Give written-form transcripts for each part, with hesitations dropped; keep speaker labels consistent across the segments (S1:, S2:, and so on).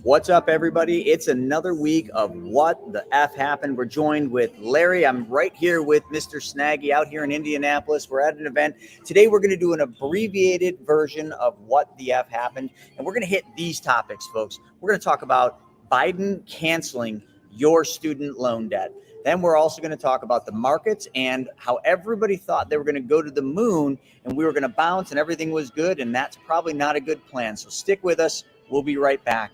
S1: What's up, everybody? It's another week of What the F Happened. We're joined with Larry. I'm right here with Mr. Snaggy out here in Indianapolis. We're at an event. Today, we're going to do an abbreviated version of What the F Happened, and we're going to hit these topics, folks. We're going to talk about Biden canceling your student loan debt. Then we're also going to talk about the markets and how everybody thought they were going to go to the moon and we were going to bounce and everything was good, and that's probably not a good plan. So stick with us. We'll be right back.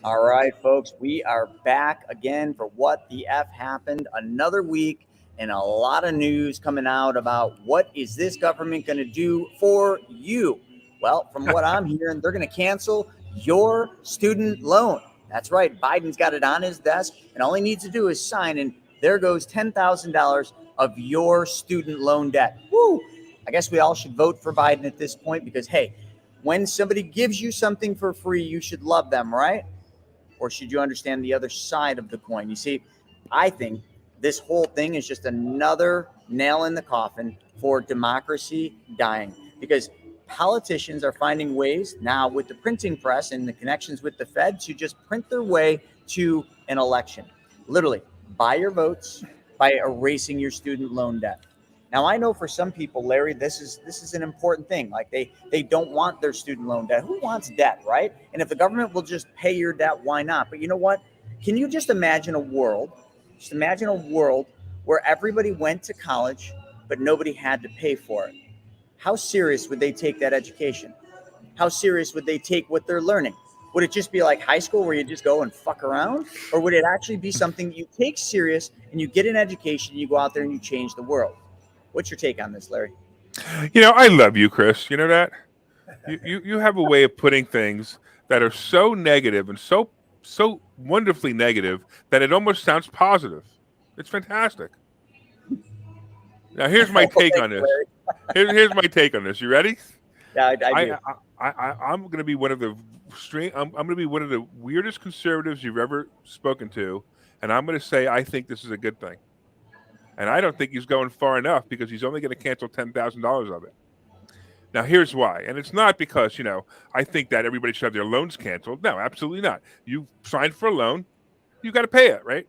S1: All right, folks, we are back again for What the F Happened. Another week and a lot of news coming out about what is this government going to do for you? Well, from what I'm hearing, they're going to cancel your student loan. That's right. Biden's got it on his desk, and all he needs to do is sign, and there goes $10,000 of your student loan debt. Woo! I guess we all should vote for Biden at this point because, hey, when somebody gives you something for free, you should love them, right? Or should you understand the other side of the coin? You see, I think this whole thing is just another nail in the coffin for democracy dying, because politicians are finding ways now with the printing press and the connections with the Fed to just print their way to an election. Literally, buy your votes by erasing your student loan debt. Now, I know for some people, Larry, this is an important thing. Like they don't want their student loan debt. Who wants debt, right? And if the government will just pay your debt, why not? But you know what? Can you just imagine a world? Just imagine a world where everybody went to college, but nobody had to pay for it. How serious would they take that education? How serious would they take what they're learning? Would it just be like high school where you just go and fuck around? Or would it actually be something you take serious and you get an education, you go out there and you change the world? What's your take on this, Larry?
S2: You know, I love you, Chris. You know that? You have a way of putting things that are so negative and so wonderfully negative that it almost sounds positive. It's fantastic. Now, here's my take on this. Here's my take on this. You ready?
S1: Yeah, I do.
S2: I'm going to be one of the I'm going to be one of the weirdest conservatives you've ever spoken to, and I'm going to say I think this is a good thing. And I don't think he's going far enough because he's only going to cancel $10,000 of it. Now, here's why. And it's not because, I think that everybody should have their loans canceled. No, absolutely not. You signed for a loan, you got to pay it, right?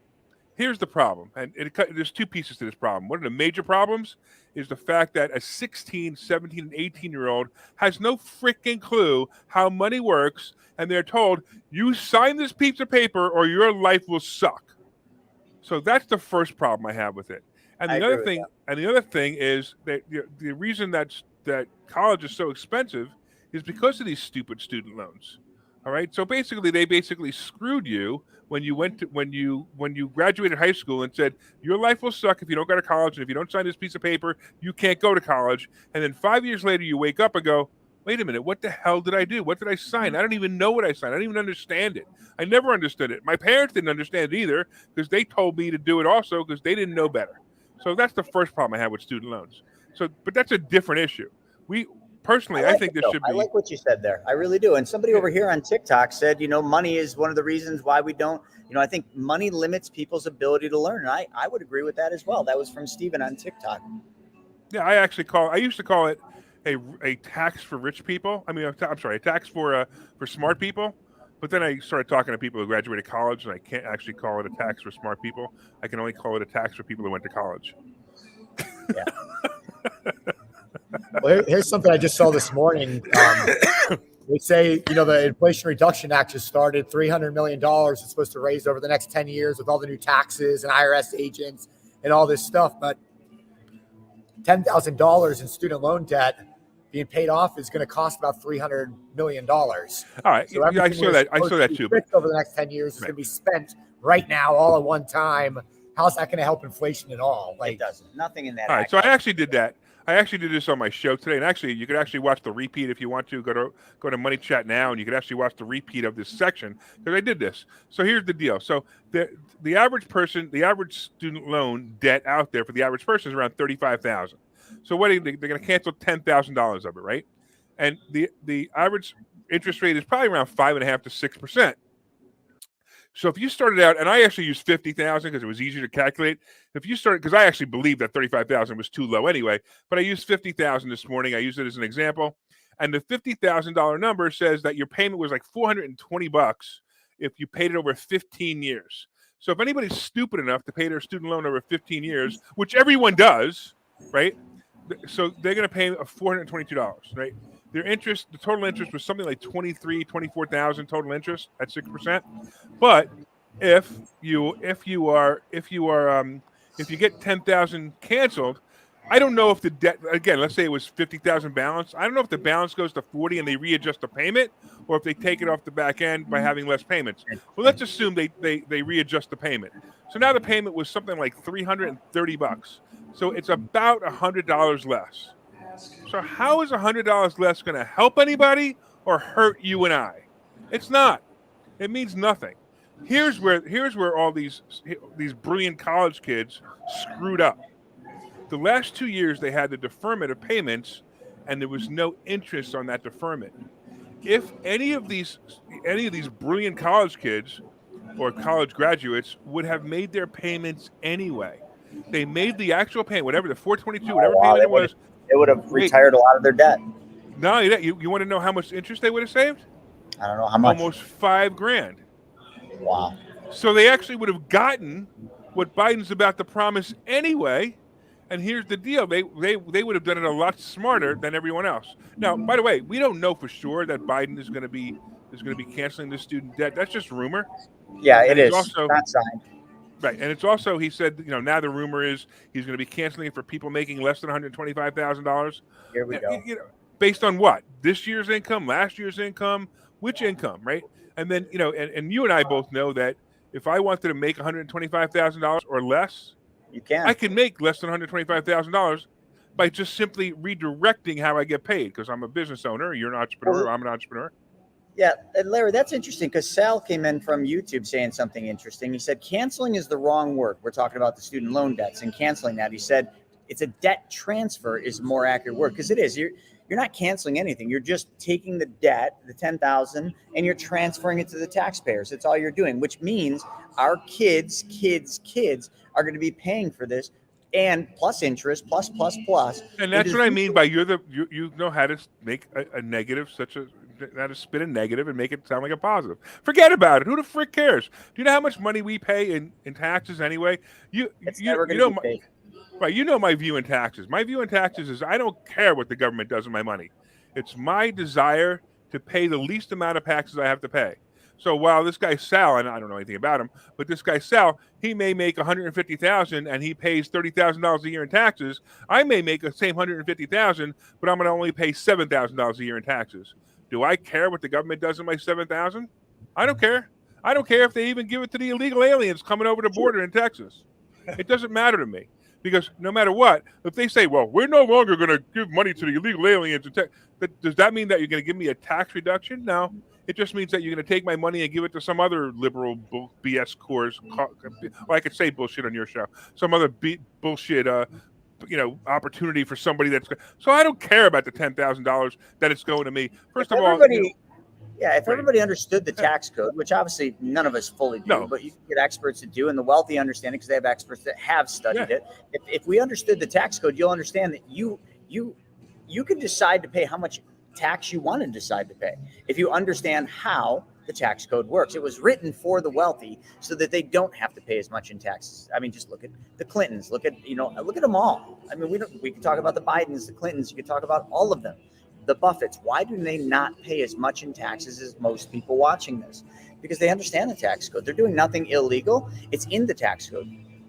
S2: Here's the problem. And there's two pieces to this problem. One of the major problems is the fact that a 16, 17, and 18-year-old has no freaking clue how money works. And they're told, you sign this piece of paper or your life will suck. So that's the first problem I have with it. And the other thing is that the reason that college is so expensive is because of these stupid student loans. All right. So they screwed you when you graduated high school and said your life will suck if you don't go to college, and if you don't sign this piece of paper, you can't go to college. And then 5 years later, you wake up and go, wait a minute, what the hell did I do? What did I sign? I don't even know what I signed. I don't even understand it. I never understood it. My parents didn't understand it either because they told me to do it also because they didn't know better. So that's the first problem I have with student loans. But that's a different issue. I think there should be.
S1: I like what you said there. I really do. And somebody over here on TikTok said, money is one of the reasons why we don't, I think money limits people's ability to learn. And I would agree with that as well. That was from Steven on TikTok.
S2: Yeah, I used to call it a tax for rich people. A tax for smart people. But then I started talking to people who graduated college, and I can't actually call it a tax for smart people. I can only call it a tax for people who went to college.
S1: Yeah.
S3: Well, here's something I just saw this morning. They say, the Inflation Reduction Act just started. $300 million is supposed to raise over the next 10 years with all the new taxes and IRS agents and all this stuff. But $10,000 in student loan debt being paid off is going to cost about $300 million. All
S2: right. So I saw that too.
S3: Over the next 10 years is going to be spent right now all at one time. How's that going to help inflation at all?
S1: It doesn't. Nothing in that.
S2: All right. So I actually did that. I actually did this on my show today, and actually, you could actually watch the repeat if you want to. Go to Money Chat now, and you could actually watch the repeat of this section because I did this. So here's the deal. So the average person, the average student loan debt out there for the average person is around $35,000. So what they're going to cancel $10,000 of it, right? And the average interest rate is probably around 5.5% to 6%. So if you started out, and I actually used 50,000 because it was easier to calculate. If you started, because I actually believed that 35,000 was too low anyway, but I used 50,000 this morning. I used it as an example, and the $50,000 number says that your payment was like $420 if you paid it over 15 years. So if anybody's stupid enough to pay their student loan over 15 years, which everyone does, right? So they're going to pay $422, right? Their interest, the total interest was something like 24,000 total interest at 6%. But if you get 10,000 canceled, I don't know if the debt, again, let's say it was 50,000 balance. I don't know if the balance goes to 40 and they readjust the payment, or if they take it off the back end by having less payments. Well, let's assume they readjust the payment. So now the payment was something like $330. So it's about $100 less. So how is $100 less going to help anybody or hurt you and I? It's not. It means nothing. Here's where all these brilliant college kids screwed up. The last 2 years they had the deferment of payments, and there was no interest on that deferment. If any of these brilliant college kids or college graduates would have made their payments anyway, they made the actual payment, whatever the $422, whatever payment it was.
S1: They would have retired a lot of their debt.
S2: No, you want to know how much interest they would have saved?
S1: I don't know how much.
S2: Almost $5,000.
S1: Wow.
S2: So they actually would have gotten what Biden's about to promise anyway. And here's the deal: they would have done it a lot smarter than everyone else. Now, by the way, we don't know for sure that Biden is going to be canceling the student debt. That's just rumor.
S1: Yeah, it is.
S2: Also
S1: not signed.
S2: Right, and it's also, he said, now the rumor is he's going to be canceling it for people making less than $125,000.
S1: Here we go.
S2: Based on what? This year's income, last year's income, which income, right? And then, and you and I both know that if I wanted to make $125,000 or less,
S1: you can.
S2: I can make less than $125,000 by just simply redirecting how I get paid, because I'm a business owner, you're an entrepreneur, I'm an entrepreneur.
S1: Yeah, and Larry, that's interesting because Sal came in from YouTube saying something interesting. He said canceling is the wrong word. We're talking about the student loan debts and canceling that. He said it's a debt transfer is a more accurate word because it is. You're not canceling anything. You're just taking the debt, the $10,000, and you're transferring it to the taxpayers. That's all you're doing, which means our kids are going to be paying for this, and plus interest, plus.
S2: And that's what I mean by you know how to make a negative how to spin a negative and make it sound like a positive. Forget about it. Who the frick cares? Do you know how much money we pay in taxes anyway?
S1: It's never going to be paid.
S2: Right, you know my view in taxes. My view in taxes is I don't care what the government does with my money. It's my desire to pay the least amount of taxes I have to pay. So while this guy Sal, and I don't know anything about him, but this guy Sal, he may make $150,000 and he pays $30,000 a year in taxes. I may make the same $150,000, but I'm going to only pay $7,000 a year in taxes. Do I care what the government does in my $7,000? I don't care. I don't care if they even give it to the illegal aliens coming over the border in Texas. It doesn't matter to me. Because no matter what, if they say, well, we're no longer going to give money to the illegal aliens, does that mean that you're going to give me a tax reduction? No. It just means that you're going to take my money and give it to some other liberal BS course. Well, I could say bullshit on your show. Some other bullshit, opportunity for somebody that's. So I don't care about the $10,000 that it's going to me. First of all.
S1: Yeah, if everybody understood the tax code, which obviously none of us fully do, but you can get experts to do, and the wealthy understand it because they have experts that have studied it. If we understood the tax code, you'll understand that you can decide to pay how much tax you want to decide to pay. If you understand how the tax code works, it was written for the wealthy so that they don't have to pay as much in taxes. I mean, just look at the Clintons. Look at them all. I mean, we can talk about the Bidens, the Clintons. You can talk about all of them. The Buffetts, why do they not pay as much in taxes as most people watching this? Because they understand the tax code. They're doing nothing illegal. It's in the tax code.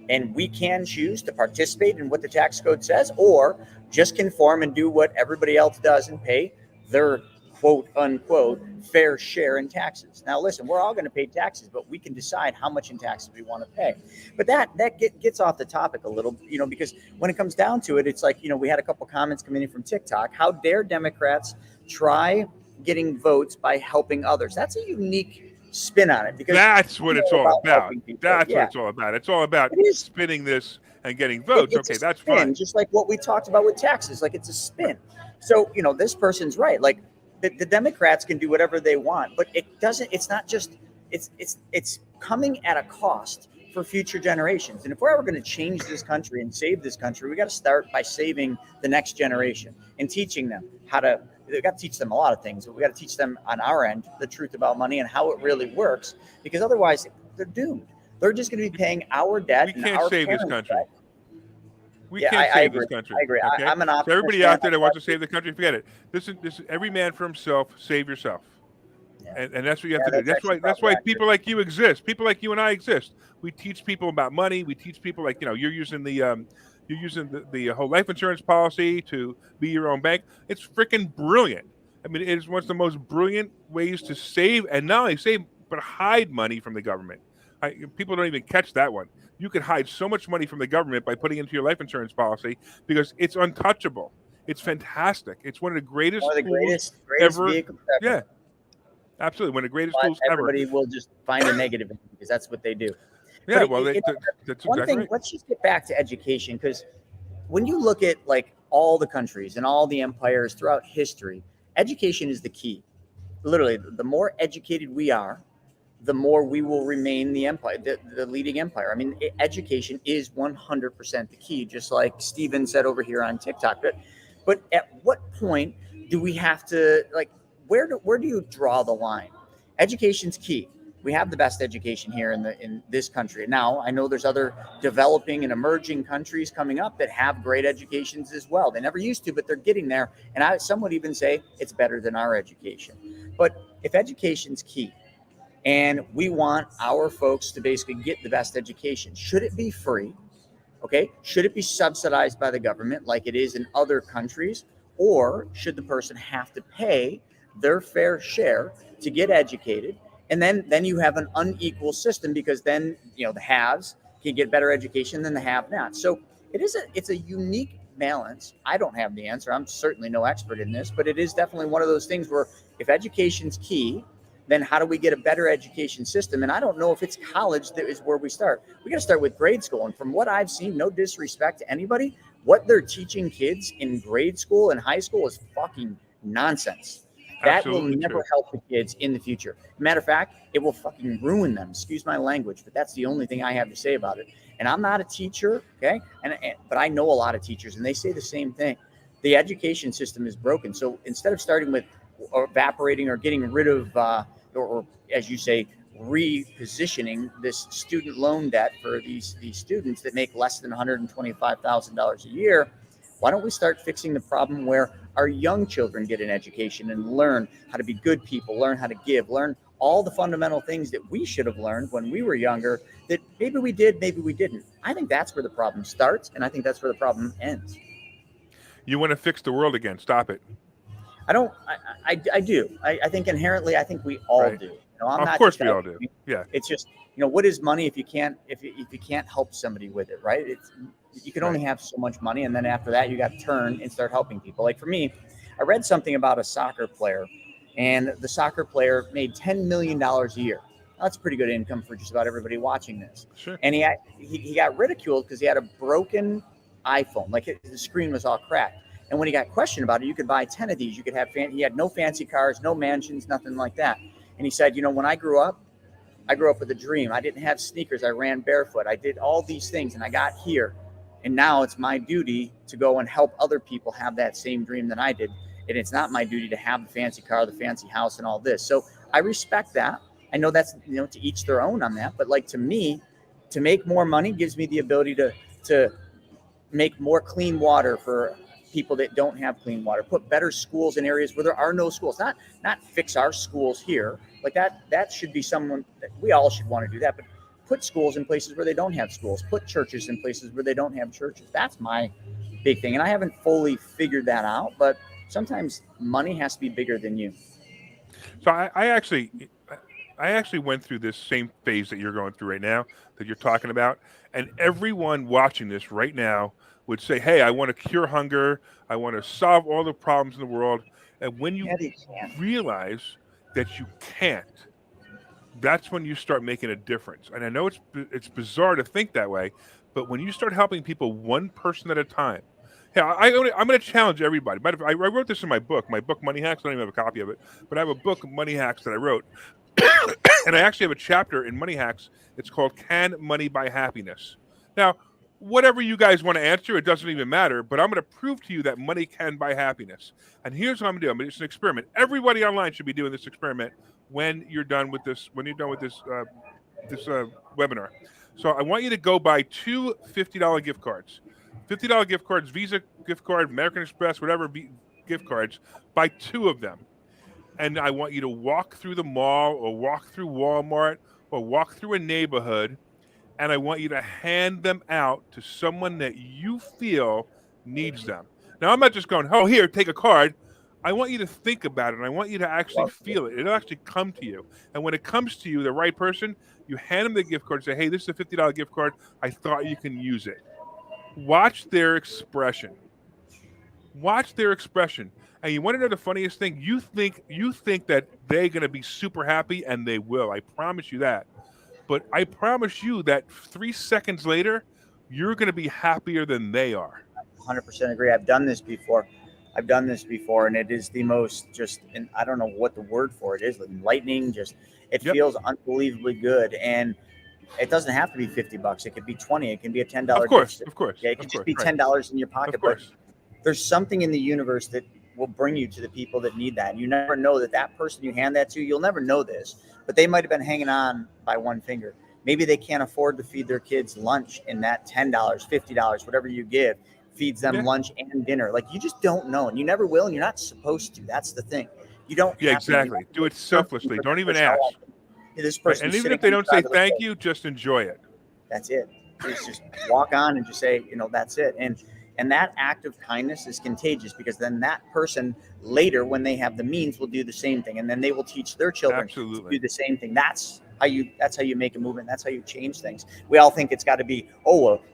S1: And we can choose to participate in what the tax code says or just conform and do what everybody else does and pay their quote unquote fair share in taxes. Now, listen, we're all going to pay taxes, but we can decide how much in taxes we want to pay. But that gets off the topic a little, because when it comes down to it, it's like, we had a couple comments coming in from TikTok. How dare Democrats try getting votes by helping others? That's a unique spin on it, because
S2: that's what it's all about. That's what
S1: Yeah.
S2: it's all about. It's all about
S1: It is.
S2: spinning this and getting votes.
S1: It's
S2: Okay,
S1: a
S2: that's
S1: spin,
S2: fine.
S1: just like what we talked about with taxes. Like, it's a spin. So, this person's right. Like, the Democrats can do whatever they want, but it's not just, it's coming at a cost for future generations. And if we're ever going to change this country and save this country, we got to start by saving the next generation and teaching them we got to teach them a lot of things, but we got to teach them on our end the truth about money and how it really works, because otherwise they're doomed. They're just going to be paying our debt.
S2: We can't save this country.
S1: Debt.
S2: We can't save this country.
S1: I agree.
S2: Okay?
S1: I'm an optimist.
S2: So everybody out there that wants to save the country, forget it. This is every man for himself. Save yourself, and that's what you have to do. That's why people like you exist. People like you and I exist. We teach people about money. We teach people, like, you're using the whole life insurance policy to be your own bank. It's freaking brilliant. I mean, it is one of the most brilliant ways to save, and not only save but hide money from the government. People don't even catch that one. You can hide so much money from the government by putting into your life insurance policy, because it's untouchable. It's fantastic. It's one of the greatest ever.
S1: Vehicles ever.
S2: Yeah, absolutely. One of the greatest tools ever.
S1: Everybody will just find a negative, because that's what they do.
S2: Yeah,
S1: but
S2: that's
S1: one
S2: exactly
S1: thing.
S2: right.
S1: Let's just get back to education, because when you look at like all the countries and all the empires throughout history, education is the key. Literally, the more educated we are, the more we will remain the empire, the leading empire. I mean, education is 100% the key, just like Steven said over here on TikTok. But at what point do we have to, like, where do you draw the line? Education's key. We have the best education here in this country. Now, I know there's other developing and emerging countries coming up that have great educations as well. They never used to, but they're getting there. And some would even say it's better than our education. But if education's key, and we want our folks to basically get the best education, should it be free? Okay. Should it be subsidized by the government like it is in other countries? Or should the person have to pay their fair share to get educated? And then you have an unequal system, because then, the haves can get better education than the have-nots. So it's a unique balance. I don't have the answer. I'm certainly no expert in this, but it is definitely one of those things where if education's key, then how do we get a better education system? And I don't know if it's college that is where we start. We got to start with grade school. And from what I've seen, no disrespect to anybody, what they're teaching kids in grade school and high school is fucking nonsense. That will never help the kids in the future. Matter of fact, it will fucking ruin them. Excuse my language, but that's the only thing I have to say about it. And I'm not a teacher, okay? But I know a lot of teachers, and they say the same thing. The education system is broken. So instead of starting with evaporating or getting rid of or as you say, repositioning this student loan debt for these students that make less than $125,000 a year, why don't we start fixing the problem where our young children get an education and learn how to be good people, learn how to give, learn all the fundamental things that we should have learned when we were younger that maybe we did, maybe we didn't. I think that's where the problem starts, and I think that's where the problem ends.
S2: You want to fix the world again. Stop it.
S1: I don't. I do. I think inherently, I think we all do. I'm
S2: of
S1: not
S2: course, we all do. Yeah.
S1: It's just, what is money if you can't help somebody with it, right? You can only have so much money, and then after that, you got to turn and start helping people. Like for me, I read something about a soccer player, and the soccer player made $10 million a year. That's pretty good income for just about everybody watching this.
S2: Sure.
S1: And he got ridiculed because he had a broken iPhone, like the screen was all cracked. And when he got questioned about it, you could buy 10 of these. You could have he had no fancy cars, no mansions, nothing like that. And he said, when I grew up with a dream. I didn't have sneakers. I ran barefoot. I did all these things, and I got here. And now it's my duty to go and help other people have that same dream that I did. And it's not my duty to have the fancy car, the fancy house, and all this. So I respect that. I know that's, to each their own on that. But like to me, to make more money gives me the ability to make more clean water for people that don't have clean water, put better schools in areas where there are no schools, not fix our schools here. Like that should be someone that we all should want to do that, but put schools in places where they don't have schools, put churches in places where they don't have churches. That's my big thing. And I haven't fully figured that out, but sometimes money has to be bigger than you.
S2: So I actually went through this same phase that you're going through right now, that you're talking about, and everyone watching this right now would say, "Hey, I want to cure hunger. I want to solve all the problems in the world." And when you
S1: Yeah, they can.
S2: realize that you can't, that's when you start making a difference. And I know it's bizarre to think that way, but when you start helping people one person at a time. Yeah, I'm going to challenge everybody. But I wrote this in my book Money Hacks. I don't even have a copy of it, but I have a book, Money Hacks, that I wrote. And I actually have a chapter in Money Hacks. It's called Can Money Buy Happiness? Now, whatever you guys want to answer, it doesn't even matter, but I'm going to prove to you that money can buy happiness. And here's what I'm going to do. It's an experiment. Everybody online should be doing this experiment when you're done with this webinar. So I want you to go buy two $50 gift cards. $50 gift cards, Visa gift card, American Express, whatever gift cards. Buy two of them. And I want you to walk through the mall or walk through Walmart or walk through a neighborhood, and I want you to hand them out to someone that you feel needs them. Now, I'm not just going, "Oh, here, take a card." I want you to think about it, and I want you to actually feel it. It'll actually come to you. And when it comes to you, the right person, you hand them the gift card and say, "Hey, this is a $50 gift card. I thought you can use it." Watch their expression. Watch their expression. And you want to know the funniest thing? You think that they're going to be super happy, and they will. I promise you that. But I promise you that 3 seconds later, you're going to be happier than they are.
S1: 100% agree. I've done this before, and it is the most and I don't know what the word for it is, enlightening. It feels unbelievably good, and it doesn't have to be $50. It could be 20. It can be a $10.
S2: Of course.
S1: Yeah, it can just be $10 in your pocket. But there's something in the universe that will bring you to the people that need that. You never know that person you hand that to, you'll never know this, but they might have been hanging on by one finger. Maybe they can't afford to feed their kids lunch, and that $10, $50, whatever you give, feeds them lunch and dinner. Like, you just don't know, and you never will, and you're not supposed to. That's the thing. You don't.
S2: Yeah, exactly. Do it selflessly. Don't even ask.
S1: This person,
S2: and even if they don't say thank you, just enjoy it.
S1: That's it. Just walk on and just say, that's it. And that act of kindness is contagious, because then that person later, when they have the means, will do the same thing, and then they will teach their children to do the same thing. That's how you make a movement. That's how you change things. We all think it's got to be,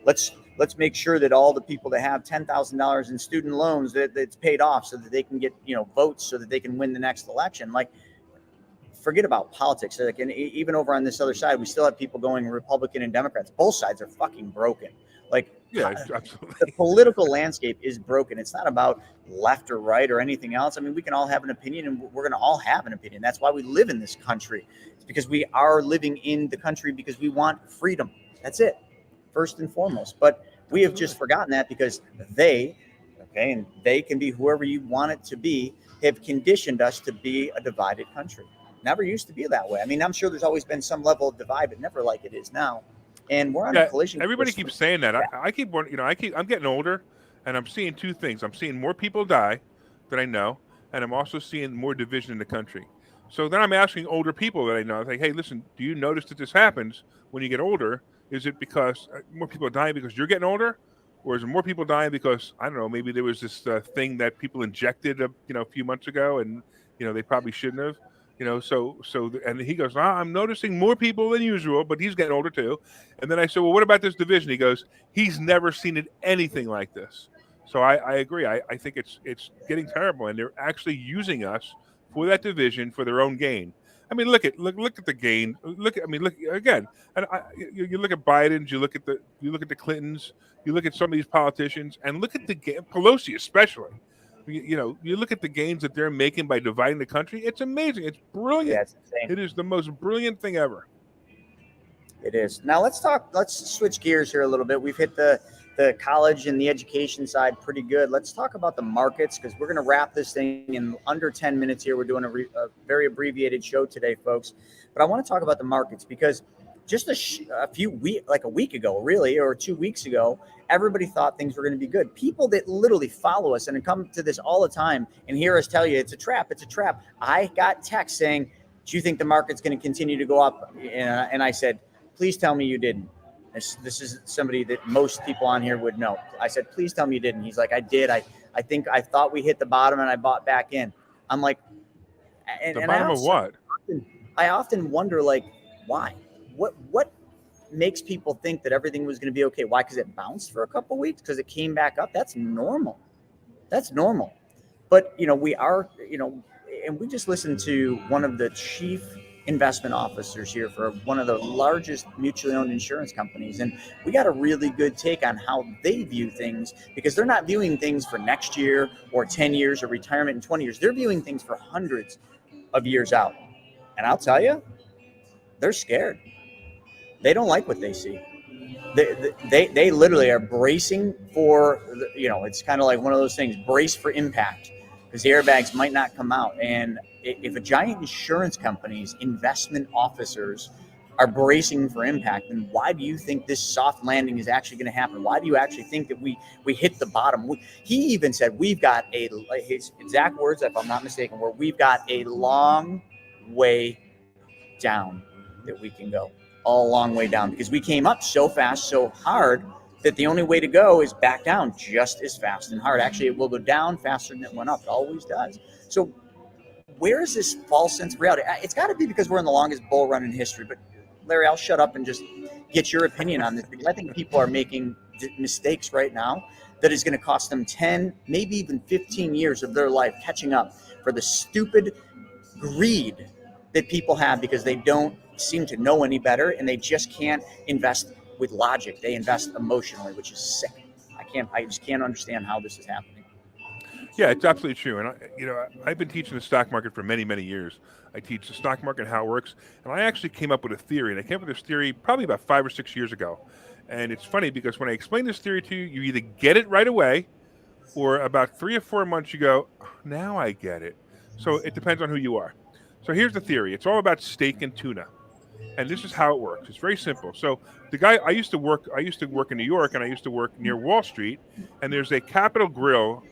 S1: let's make sure that all the people that have $10,000 in student loans that it's paid off, so that they can get votes, so that they can win the next election. Like, forget about politics. Like, and even over on this other side, we still have people going Republican and Democrats. Both sides are fucking broken. Like,
S2: yeah, absolutely.
S1: The political landscape is broken. It's not about left or right or anything else. I mean, we can all have an opinion, and we're going to all have an opinion. That's why we live in this country. It's because we are living in the country because we want freedom. That's it, first and foremost. But we have just forgotten that, because and they can be whoever you want it to be, have conditioned us to be a divided country. Never used to be that way. I mean, I'm sure there's always been some level of divide, but never like it is now. And we're on a collision.
S2: Everybody keeps saying that. I'm getting older, and I'm seeing two things. I'm seeing more people die that I know, and I'm also seeing more division in the country. So then I'm asking older people that I know, like, "Hey, listen, do you notice that this happens when you get older? Is it because more people are dying because you're getting older, or is it more people dying because, I don't know, maybe there was this thing that people injected a few months ago, and they probably shouldn't have." And he goes, "I'm noticing more people than usual," but he's getting older too. And then I said, "Well, what about this division?" He goes, "He's never seen anything like this." So I agree. I think it's getting terrible, and they're actually using us for that division for their own gain. I mean, look at the gain. Look again. And you look at Biden. You look at the Clintons. You look at some of these politicians, and look at Pelosi especially. You look at the gains that they're making by dividing the country. It's amazing. It's brilliant.
S1: Yeah, it's insane.
S2: It is the most brilliant thing ever.
S1: It is. Now let's switch gears here a little bit. We've hit the college and the education side pretty good. Let's talk about the markets, because we're going to wrap this thing in under 10 minutes here. We're doing a very abbreviated show today, folks. But I want to talk about the markets, because just a week ago, really, or 2 weeks ago, everybody thought things were going to be good. People that literally follow us and come to this all the time and hear us tell you it's a trap. It's a trap. I got text saying, "Do you think the market's going to continue to go up?" And I said, "Please tell me you didn't." This is somebody that most people on here would know. I said, "Please tell me you didn't." He's like, "I did. I I thought we hit the bottom and I bought back in. I'm like,
S2: The bottom of what?
S1: I often wonder, like, why? What makes people think that everything was going to be okay? Why? Because it bounced for a couple weeks, because it came back up. That's normal. But we are, and we just listened to one of the chief investment officers here for one of the largest mutually owned insurance companies, and we got a really good take on how they view things, because they're not viewing things for next year or 10 years or retirement in 20 years. They're viewing things for hundreds of years out. And I'll tell you, they're scared. They don't like what they see. They literally are bracing for, it's kind of like one of those things, brace for impact, because the airbags might not come out. And if a giant insurance company's investment officers are bracing for impact, then why do you think this soft landing is actually going to happen? Why do you actually think that we hit the bottom? He even said we've got his exact words, if I'm not mistaken, where we've got a long way down that we can go. All a long way down, because we came up so fast, so hard, that the only way to go is back down just as fast and hard. Actually, it will go down faster than it went up. It always does. So where is this false sense of reality? It's got to be because we're in the longest bull run in history. But Larry, I'll shut up and just get your opinion on this, because I think people are making mistakes right now that is going to cost them 10, maybe even 15 years of their life catching up for the stupid greed that people have, because they don't seem to know any better, and they just can't invest with logic. They invest emotionally, which is sick. I just can't understand how this is happening.
S2: Yeah, it's absolutely true. And I've been teaching the stock market for many, many years. I teach the stock market and how it works. And I actually came up with a theory, and I came up with this theory probably about 5 or 6 years ago. And it's funny, because when I explain this theory to you, you either get it right away, or about 3 or 4 months you go, oh, now I get it. So it depends on who you are. So here's the theory. It's all about steak and tuna. And this is how it works. It's very simple. So the guy I used to work in New York, and I used to work near Wall Street, and there's a Capitol Grill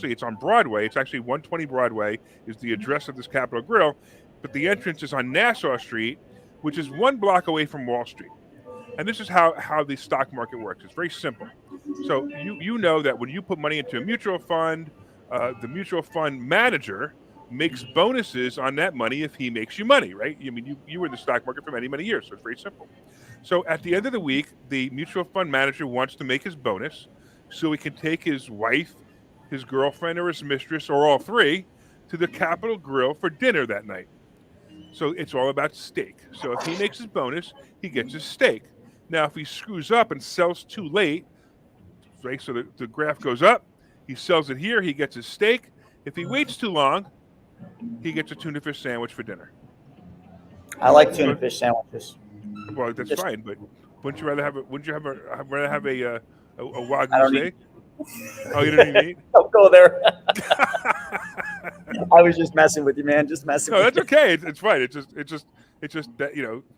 S2: it's on Broadway. It's actually 120 Broadway is the address of this Capitol Grill, but the entrance is on Nassau Street, which is 1 block away from Wall Street. And this is how the stock market works. It's very simple. So you know that when you put money into a mutual fund, the mutual fund manager makes bonuses on that money if he makes you money, right? I mean, you were in the stock market for many, many years, so it's very simple. So at the end of the week, the mutual fund manager wants to make his bonus so he can take his wife, his girlfriend, or his mistress, or all three, to the Capitol Grill for dinner that night. So it's all about steak. So if he makes his bonus, he gets his steak. Now, if he screws up and sells too late, right, so the graph goes up, he sells it here, he gets his steak. If he waits too long, he gets a tuna fish sandwich for dinner.
S1: I like tuna fish sandwiches.
S2: Well, that's fine, but wouldn't you rather have a wagyu steak? Oh, you don't even eat?
S1: Don't go there. I was just messing with you, man. Just messing.
S2: No,
S1: with
S2: that's okay. It's fine. It's just that,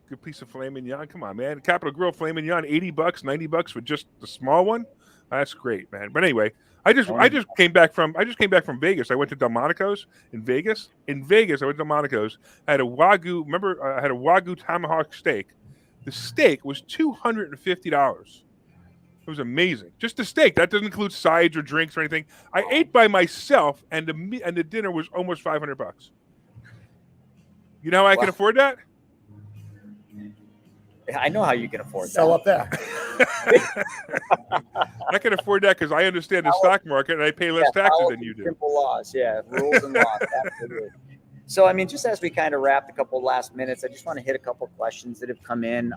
S2: good piece of filet mignon. Come on, man. Capitol Grill filet mignon, $80, $90 for just the small one. That's great, man. But anyway, I just came back from Vegas. I went to Delmonico's in Vegas. I went to Delmonico's. I had a wagyu. Remember, I had a wagyu tomahawk steak. The steak was $250. It was amazing. Just the steak. That doesn't include sides or drinks or anything. I ate by myself, and the dinner was almost $500. You know how I can afford that?
S1: I know how you can afford that.
S3: Sell up there.
S2: I can afford that because I understand the stock market and I pay less taxes than you do.
S1: Simple laws, rules and laws. Absolutely. So, I mean, just as we kind of wrap a couple last minutes, I just want to hit a couple questions that have come in.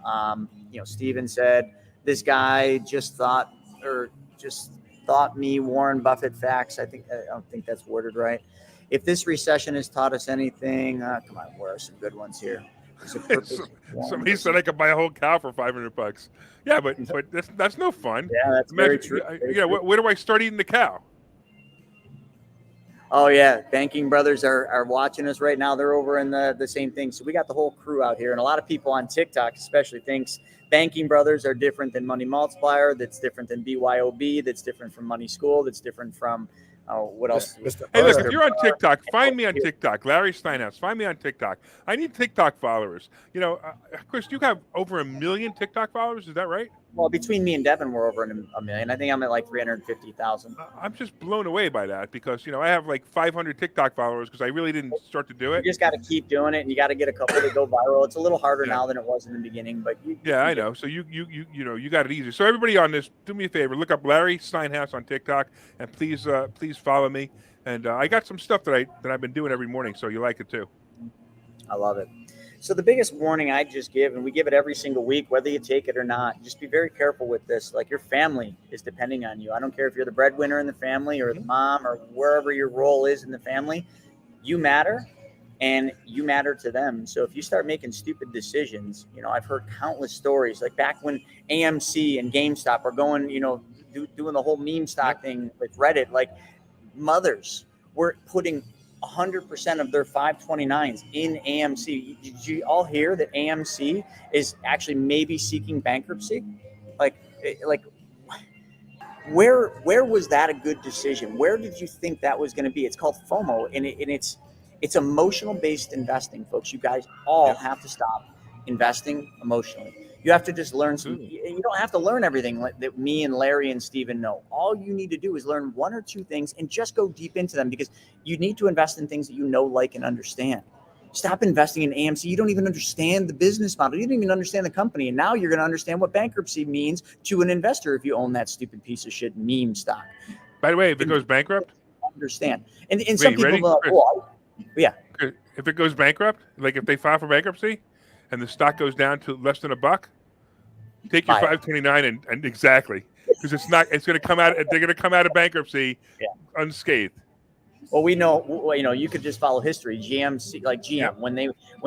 S1: Steven said, this guy just thought me Warren Buffett facts. I don't think that's worded right. If this recession has taught us anything, come on, where are some good ones here?
S2: Somebody said I could buy a whole cow for $500. Yeah, but that's no fun.
S1: Yeah, that's very true.
S2: Where do I start eating the cow?
S1: Oh yeah, Banking Brothers are watching us right now. They're over in the same thing. So we got the whole crew out here, and a lot of people on TikTok especially thinks Banking Brothers are different than Money Multiplier. That's different than BYOB. That's different from Money School. That's different from Oh, what else?
S3: Mr.
S2: Hey, look,
S3: Burr.
S2: if you're on TikTok, find me on TikTok, Larry Steinhaus. Find me on TikTok. I need TikTok followers. You know, Chris, you have over 1 million TikTok followers. Is that right?
S1: Well, between me and Devin, we're over a million. I think I'm at like 350,000.
S2: I'm just blown away by that because, you know, I have like 500 TikTok followers because I really didn't start to do
S1: You
S2: it.
S1: just got to keep doing it, and you got to get a couple to go viral. It's a little harder
S2: Yeah.
S1: now than it was in the beginning, but
S2: Yeah, I know. So you know, you got it easy. So everybody on this, do me a favor, look up Larry Steinhaus on TikTok, and please follow me. And I got some stuff that I've been doing every morning, so you like it too.
S1: I love it. So the biggest warning I just give, and we give it every single week, whether you take it or not, just be very careful with this. Like, your family is depending on you. I don't care if you're the breadwinner in the family or the mom or wherever your role is in the family. You matter, and you matter to them. So if you start making stupid decisions, you know, I've heard countless stories, like back when AMC and GameStop are going, you know, doing the whole meme stock thing with Reddit, like mothers were putting 100% of their 529s in AMC. Did you all hear that AMC is actually maybe seeking bankruptcy? Like where was that a good decision? Where did you think that was going to be? It's called FOMO, and it's emotional based investing, folks. You guys all have to stop investing emotionally. You have to just learn some. You don't have to learn everything that me and Larry and Steven know. All you need to do is learn one or two things and just go deep into them, because you need to invest in things that you know, like, and understand. Stop investing in AMC. You don't even understand the business model. You don't even understand the company. And now you're going to understand what bankruptcy means to an investor if you own that stupid piece of shit meme stock.
S2: By the way, if it goes bankrupt,
S1: understand. And some people
S2: ready?
S1: are like, oh, yeah.
S2: If it goes bankrupt, like if they file for bankruptcy and the stock goes down to less than $1, take your 529 and exactly, because it's going to come out. They're going to come out of bankruptcy unscathed.
S1: Well, we know, you know, you could just follow history. GMC, like GM, when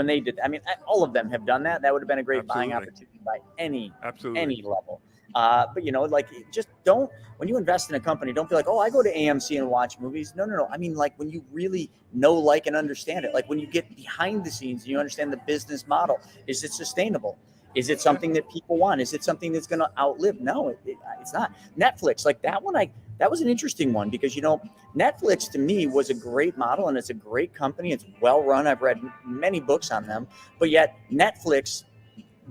S1: they did, I mean, all of them have done that. That would have been a great buying opportunity by any level. But, you know, like, just don't, when you invest in a company, don't be like, oh, I go to AMC and watch movies. No. I mean, like, when you really know, like, and understand it, like when you get behind the scenes and you understand the business model, is it sustainable? Is it something that people want? Is it something that's going to outlive? No, it's not. Netflix, like that one, that was an interesting one, because, you know, Netflix to me was a great model, and it's a great company. It's well run. I've read many books on them, but yet Netflix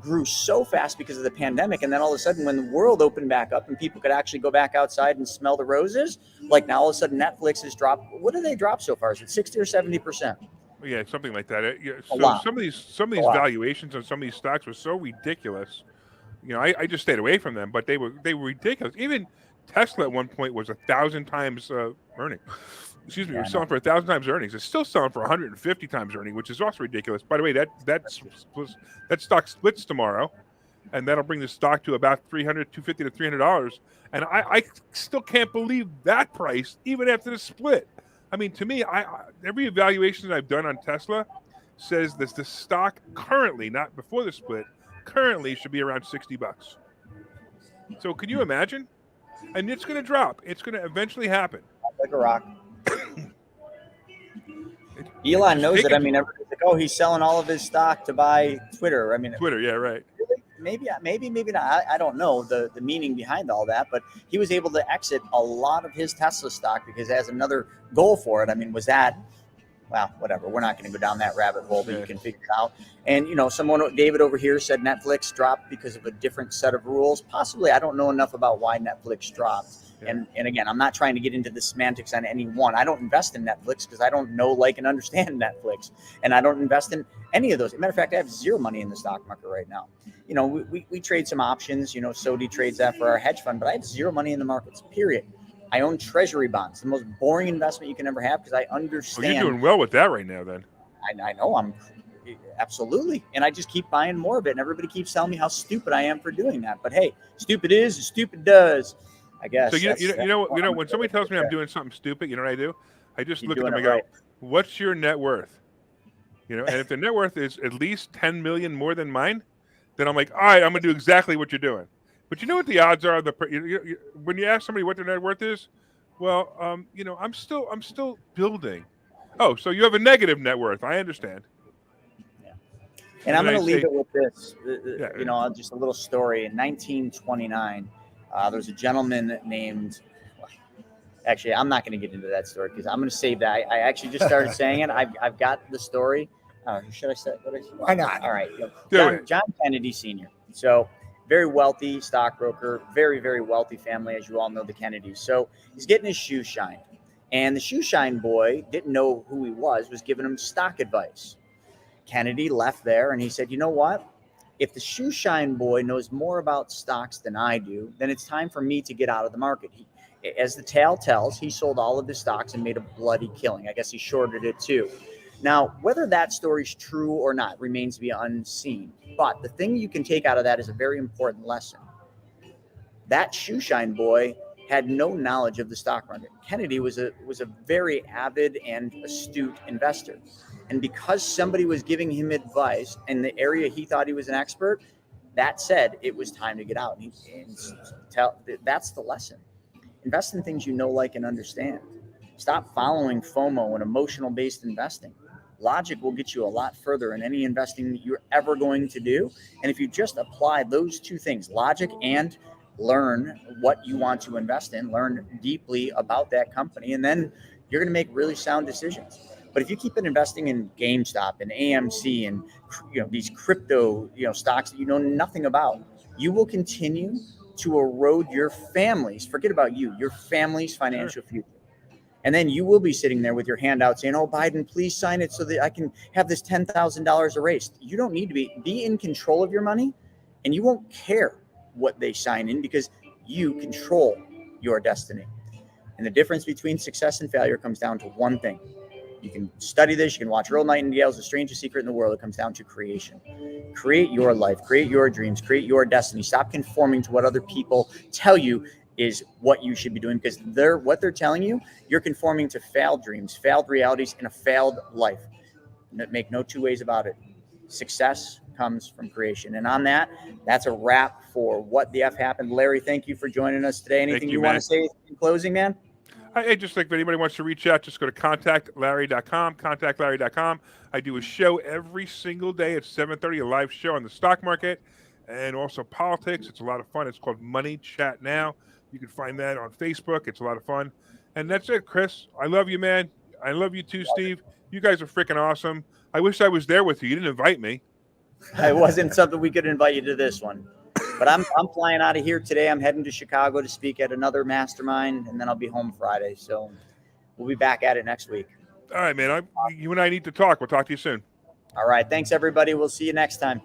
S1: grew so fast because of the pandemic. And then all of a sudden, when the world opened back up and people could actually go back outside and smell the roses, like now all of a sudden Netflix has dropped. What did they drop so far? Is it 60 or 70%?
S2: Yeah, something like that. So some of these valuations on some of these stocks were so ridiculous. You know, I just stayed away from them, but they were ridiculous. Even Tesla at one point was 1,000 times earning. Excuse me, we're selling for 1,000 times earnings. It's still selling for 150 times earning, which is also ridiculous. By the way, that stock splits tomorrow, and that'll bring the stock to about $250 to $300. And I still can't believe that price, even after the split. I mean, to me, every evaluation that I've done on Tesla says that the stock currently, not before the split, currently should be around $60. So can you imagine? And it's going to drop. It's going to eventually happen.
S1: Like a rock. Elon knows it. I mean, everybody's like, oh, he's selling all of his stock to buy Twitter. I mean,
S2: Twitter, yeah, right.
S1: Maybe not. I don't know the meaning behind all that, but he was able to exit a lot of his Tesla stock because it has another goal for it. I mean, was that, well, whatever. We're not going to go down that rabbit hole, but you can figure it out. And, you know, David over here said Netflix dropped because of a different set of rules. Possibly. I don't know enough about why Netflix dropped. Yeah. And again, I'm not trying to get into the semantics on any one. I don't invest in Netflix because I don't know, like, and understand Netflix. And I don't invest in any of those. As a matter of fact, I have zero money in the stock market right now. You know, we trade some options. You know, Sodi trades that for our hedge fund, but I have zero money in the markets, period. I own treasury bonds, the most boring investment you can ever have, because I understand.
S2: Well, you're doing well with that right now, then.
S1: I know I'm absolutely. And I just keep buying more of it. And everybody keeps telling me how stupid I am for doing that. But hey, stupid is, stupid does. I guess.
S2: So you know when somebody tells me I'm doing something stupid, you know what I do? I just look at them and go, "What's your net worth?" You know, and if the net worth is at least 10 million more than mine, then I'm like, all right, I'm gonna do exactly what you're doing. But you know what the odds are? When you ask somebody what their net worth is, well, you know, I'm still building. Oh, so you have a negative net worth? I understand.
S1: Yeah. And I'm going to leave it with this. You know, just a little story. In 1929. There's a gentleman named, Actually, I'm not going to get into that story because I'm going to save that. I actually just started saying it. I've got the story. Should I say what?
S3: Why not?
S1: All right.
S2: Do it.
S1: John Kennedy Sr. So very wealthy stockbroker, very, very wealthy family, as you all know the Kennedys. So he's getting his shoes shined. And the shoe shine boy didn't know who he was giving him stock advice. Kennedy left there and he said, you know what? If the shoe shine boy knows more about stocks than I do, then it's time for me to get out of the market. As the tale tells, he sold all of his stocks and made a bloody killing. I guess he shorted it too. Now, whether that story's true or not remains to be unseen. But the thing you can take out of that is a very important lesson. That shoe shine boy had no knowledge of the stock market. Kennedy was a very avid and astute investor. And because somebody was giving him advice in the area he thought he was an expert, that said, it was time to get out. That's the lesson. Invest in things you know, like, and understand. Stop following FOMO and emotional-based investing. Logic will get you a lot further in any investing that you're ever going to do. And if you just apply those two things, logic and learn what you want to invest in, learn deeply about that company, and then you're going to make really sound decisions. But if you keep investing in GameStop and AMC and these crypto stocks that you know nothing about, you will continue to erode your family's, forget about you, your family's financial future. And then you will be sitting there with your hand out saying, oh, Biden, please sign it so that I can have this $10,000 erased. You don't need to be in control of your money, and you won't care what they sign in because you control your destiny. And the difference between success and failure comes down to one thing. You can study this. You can watch Earl Nightingale's The Strangest Secret in the World. It comes down to creation. Create your life. Create your dreams. Create your destiny. Stop conforming to what other people tell you is what you should be doing, because what they're telling you, you're conforming to failed dreams, failed realities, and a failed life. Make no two ways about it. Success comes from creation. And on that, that's a wrap for What the F Happened. Larry, thank you for joining us today. Anything you want to say in closing, man?
S2: I just think if anybody wants to reach out, just go to contactlarry.com, contactlarry.com. I do a show every single day at 7:30, a live show on the stock market and also politics. It's a lot of fun. It's called Money Chat Now. You can find that on Facebook. It's a lot of fun. And that's it, Chris. I love you, man. I love you too, Steve. You guys are freaking awesome. I wish I was there with you. You didn't invite me.
S1: It wasn't something we could invite you to this one. But I'm flying out of here today. I'm heading to Chicago to speak at another mastermind, and then I'll be home Friday. So we'll be back at it next week.
S2: All right, man. You and I need to talk. We'll talk to you soon.
S1: All right. Thanks, everybody. We'll see you next time.